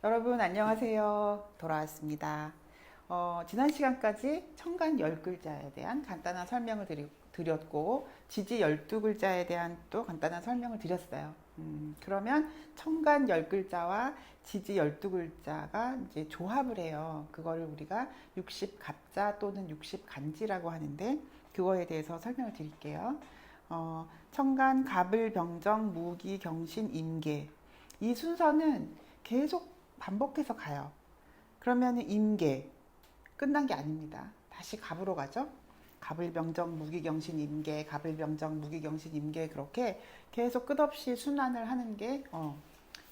여러분 안녕하세요. 돌아왔습니다. 지난 시간까지 청간 10글자에 대한 간단한 설명을 드렸고 지지 12글자에 대한 또 간단한 설명을 드렸어요. 그러면 청간 10글자와 지지 12글자가 이제 조합을 해요. 그거를 우리가 60갑자 또는 60간지라고 하는데 그거에 대해서 설명을 드릴게요. 청간, 갑을, 병정, 무기, 경신, 임계 이 순서는 계속 반복해서 가요. 그러면 임계 끝난 게 아닙니다. 다시 갑으로 가죠. 갑을 병정 무기경신 임계, 갑을 병정 무기경신 임계 그렇게 계속 끝없이 순환을 하는 게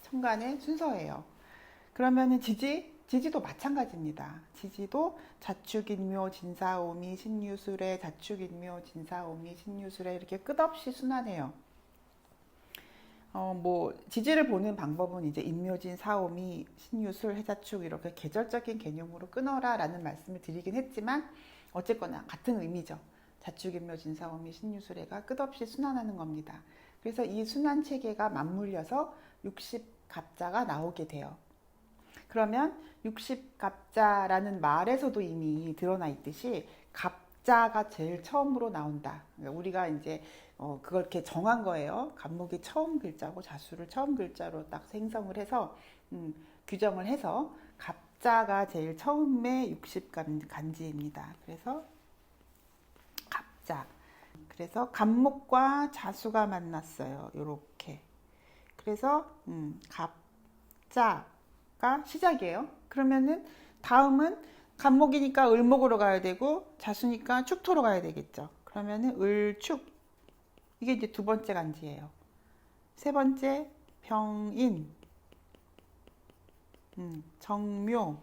청간의 순서예요. 그러면은 지지도 마찬가지입니다. 지지도 자축인묘 진사오미 신유술에 자축인묘 진사오미 신유술에 이렇게 끝없이 순환해요. 지지를 보는 방법은 이제 인묘진, 사오미, 신유술, 해자축 이렇게 계절적인 개념으로 끊어라 라는 말씀을 드리긴 했지만 어쨌거나 같은 의미죠. 자축, 인묘진, 사오미, 신유술해가 끝없이 순환하는 겁니다. 그래서 이 순환 체계가 맞물려서 60갑자가 나오게 돼요. 그러면 60갑자라는 말에서도 이미 드러나 있듯이 갑자가 제일 처음으로 나온다. 그러니까 우리가 이제 그걸 이렇게 정한 거예요. 갑목이 처음 글자고 자수를 처음 글자로 딱 생성을 해서 규정을 해서 갑자가 제일 처음에 60간지입니다. 그래서 갑자. 그래서 갑목과 자수가 만났어요. 요렇게. 그래서 갑자가 시작이에요. 그러면은 다음은 갑목이니까 을목으로 가야 되고 자수니까 축토로 가야 되겠죠. 그러면은 을축 이게 이제 두 번째 간지예요. 세 번째 병인, 정묘,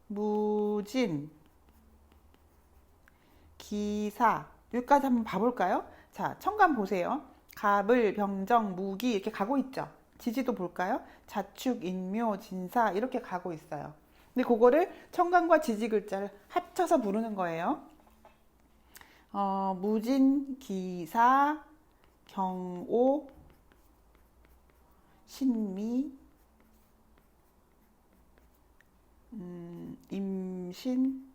무진, 기사 여기까지 한번 봐볼까요? 자, 청간 보세요. 갑을, 병정, 무기 이렇게 가고 있죠. 지지도 볼까요? 자축, 인묘, 진사 이렇게 가고 있어요. 근데 그거를 청간과 지지 글자를 합쳐서 부르는 거예요. 무진, 기사, 경오, 신미, 임신,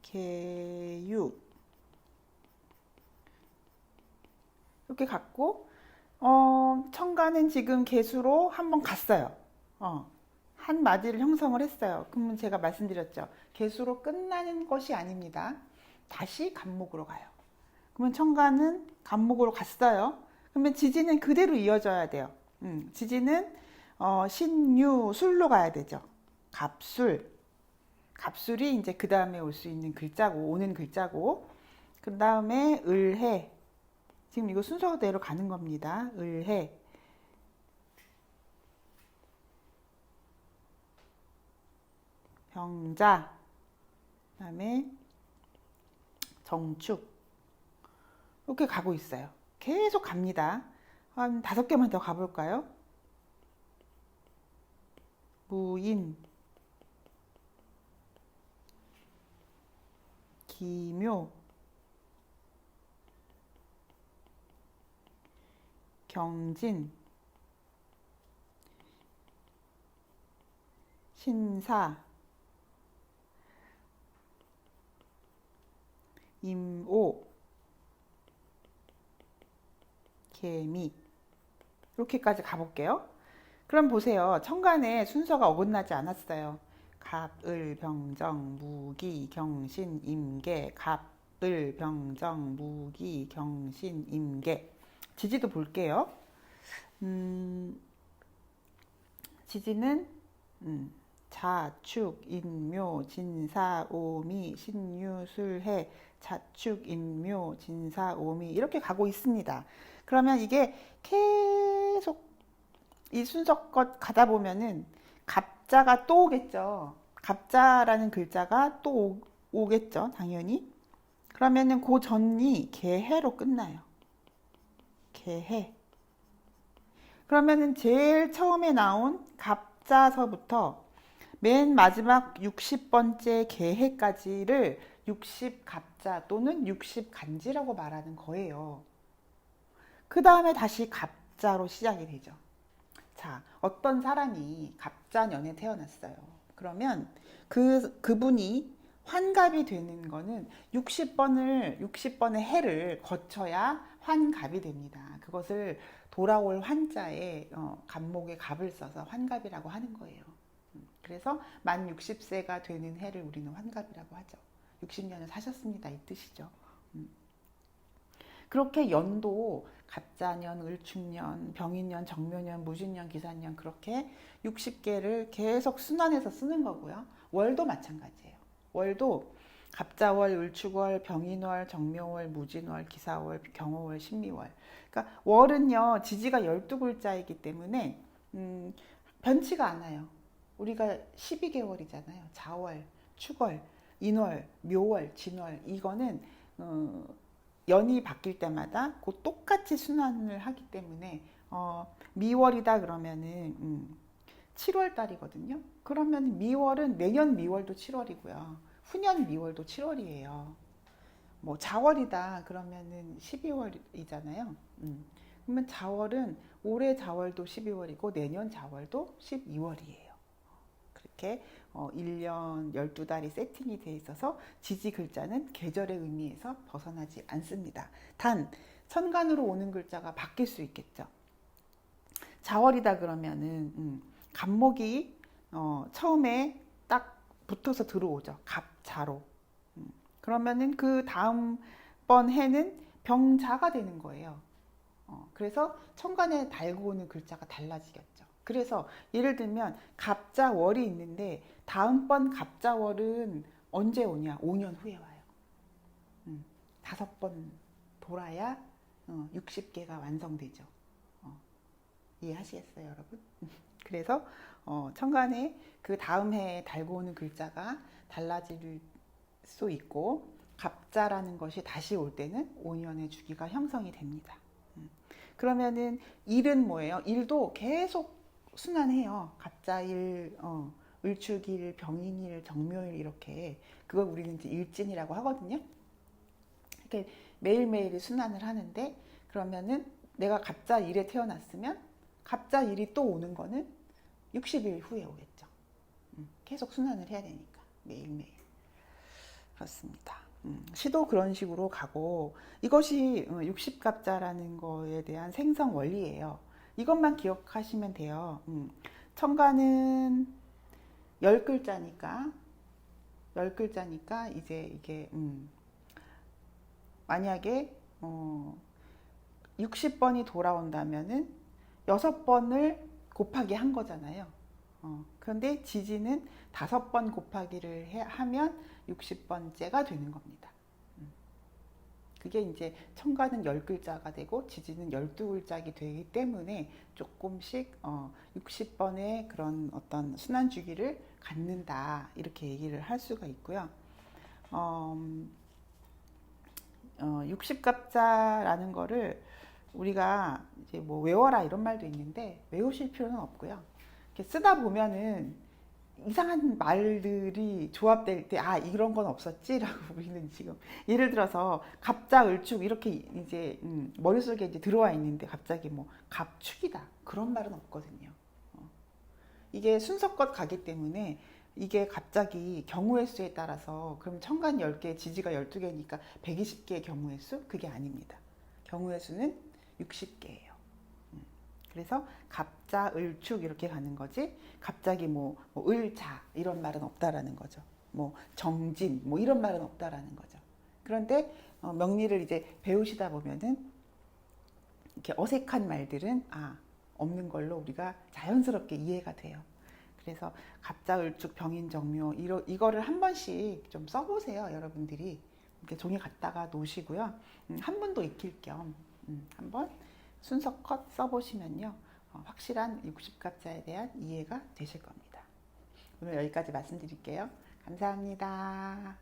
계육 이렇게 갔고 청가는 지금 개수로 한번 갔어요. 한 마디를 형성을 했어요. 그러면 제가 말씀드렸죠. 개수로 끝나는 것이 아닙니다. 다시 간목으로 가요. 그러면 청가는 간목으로 갔어요. 그러면 지지는 그대로 이어져야 돼요. 지지는 신유, 술로 가야 되죠. 갑술. 갑술이 이제 그 다음에 올 수 있는 글자고, 오는 글자고, 그 다음에 을해. 지금 이거 순서대로 가는 겁니다. 을해. 병자. 그 다음에 정축. 이렇게 가고 있어요. 계속 갑니다. 한 5개만 더 가볼까요? 무인, 기묘, 경진, 신사, 임오, 개미 이렇게까지 가볼게요. 그럼 보세요. 청간에 순서가 어긋나지 않았어요. 갑, 을, 병정, 무기, 경신, 임계. 갑, 을, 병정, 무기, 경신, 임계. 지지도 볼게요. 지지는 자축, 인묘, 진사, 오미, 신유, 술해, 자축, 인묘, 진사, 오미 이렇게 가고 있습니다. 그러면 이게 계속 이 순서껏 가다 보면은 갑자가 또 오겠죠. 갑자라는 글자가 또 오겠죠. 당연히. 그러면은 그 전이 개해로 끝나요. 개해. 그러면은 제일 처음에 나온 갑자서부터 맨 마지막 60번째 개해까지를 60갑자 또는 60간지라고 말하는 거예요. 그 다음에 다시 갑자로 시작이 되죠. 자, 어떤 사람이 갑자년에 태어났어요. 그러면 그분이 환갑이 되는 거는 60번의 해를 거쳐야 환갑이 됩니다. 그것을 돌아올 환자에 갑목에 갑을 써서 환갑이라고 하는 거예요. 그래서 만 60세가 되는 해를 우리는 환갑이라고 하죠. 60년을 사셨습니다. 이 뜻이죠. 그렇게 연도 갑자년, 을축년, 병인년, 정묘년, 무진년, 기산년 그렇게 60개를 계속 순환해서 쓰는 거고요. 월도 마찬가지예요. 월도 갑자월, 을축월, 병인월, 정묘월, 무진월, 기사월, 경호월, 신미월. 그러니까 월은요, 지지가 12글자이기 때문에 변치가 않아요. 우리가 12개월이잖아요. 자월, 축월, 인월, 묘월, 진월. 이거는 연이 바뀔 때마다 그 똑같이 순환을 하기 때문에 미월이다 그러면은 7월 달이거든요. 그러면 미월은 내년 미월도 7월이고요. 후년 미월도 7월이에요. 뭐 자월이다 그러면은 12월이잖아요. 그러면 자월은 올해 자월도 12월이고 내년 자월도 12월이에요. 그렇게 1년 12달이 세팅이 돼 있어서 지지 글자는 계절의 의미에서 벗어나지 않습니다. 단 천간으로 오는 글자가 바뀔 수 있겠죠. 자월이다 그러면은 갑목이 처음에 딱 붙어서 들어오죠. 갑자로. 그러면은 그 다음번 해는 병자가 되는 거예요. 그래서 천간에 달고 오는 글자가 달라지겠죠. 그래서 예를 들면 갑자월이 있는데 다음번 갑자월은 언제 오냐? 5년 후에 와요. 5번 돌아야 60개가 완성되죠. 이해하시겠어요, 여러분? 그래서 천간에 그 다음 해에 달고 오는 글자가 달라질 수 있고 갑자라는 것이 다시 올 때는 5년의 주기가 형성이 됩니다. 그러면은 일은 뭐예요? 일도 계속 순환해요. 갑자일, 을축일, 병인일, 정묘일 이렇게 그걸 우리는 이제 일진이라고 하거든요. 이렇게 매일매일 순환을 하는데 그러면은 내가 갑자일에 태어났으면 갑자일이 또 오는 거는 60일 후에 오겠죠. 계속 순환을 해야 되니까 매일매일. 그렇습니다. 시도 그런 식으로 가고 이것이 60갑자라는 거에 대한 생성 원리예요. 이것만 기억하시면 돼요. 천간은 10글자니까 이제 이게 만약에 60번이 돌아온다면은 6번을 곱하기 한 거잖아요. 그런데 지지는 5번 곱하기를 하면 60번째가 되는 겁니다. 그게 이제 천간은 10글자가 되고 지지는 12글자가 되기 때문에 조금씩 60번의 그런 어떤 순환 주기를 갖는다 이렇게 얘기를 할 수가 있고요. 60갑자라는 거를 우리가 이제 뭐 외워라 이런 말도 있는데 외우실 필요는 없고요. 이렇게 쓰다 보면은 이상한 말들이 조합될 때 이런 건 없었지라고 우리는 지금 예를 들어서 갑자 을축 이렇게 이제 머릿속에 이제 들어와 있는데 갑자기 뭐 갑축이다 그런 말은 없거든요. 이게 순서껏 가기 때문에 이게 갑자기 경우의 수에 따라서 그럼 천간 10개 지지가 12개니까 120개의 경우의 수? 그게 아닙니다. 경우의 수는 60개예요. 그래서 갑자, 을축 이렇게 가는 거지 갑자기 뭐 을자 이런 말은 없다라는 거죠. 뭐 정진 뭐 이런 말은 없다라는 거죠. 그런데 명리를 이제 배우시다 보면은 이렇게 어색한 말들은 없는 걸로 우리가 자연스럽게 이해가 돼요. 그래서 갑자, 을축, 병인, 정묘 이거를 한 번씩 좀 써보세요. 여러분들이 이렇게 종이 갖다가 놓으시고요. 한 번도 익힐 겸 한번 순서껏 써보시면요. 확실한 60갑자에 대한 이해가 되실 겁니다. 오늘 여기까지 말씀드릴게요. 감사합니다.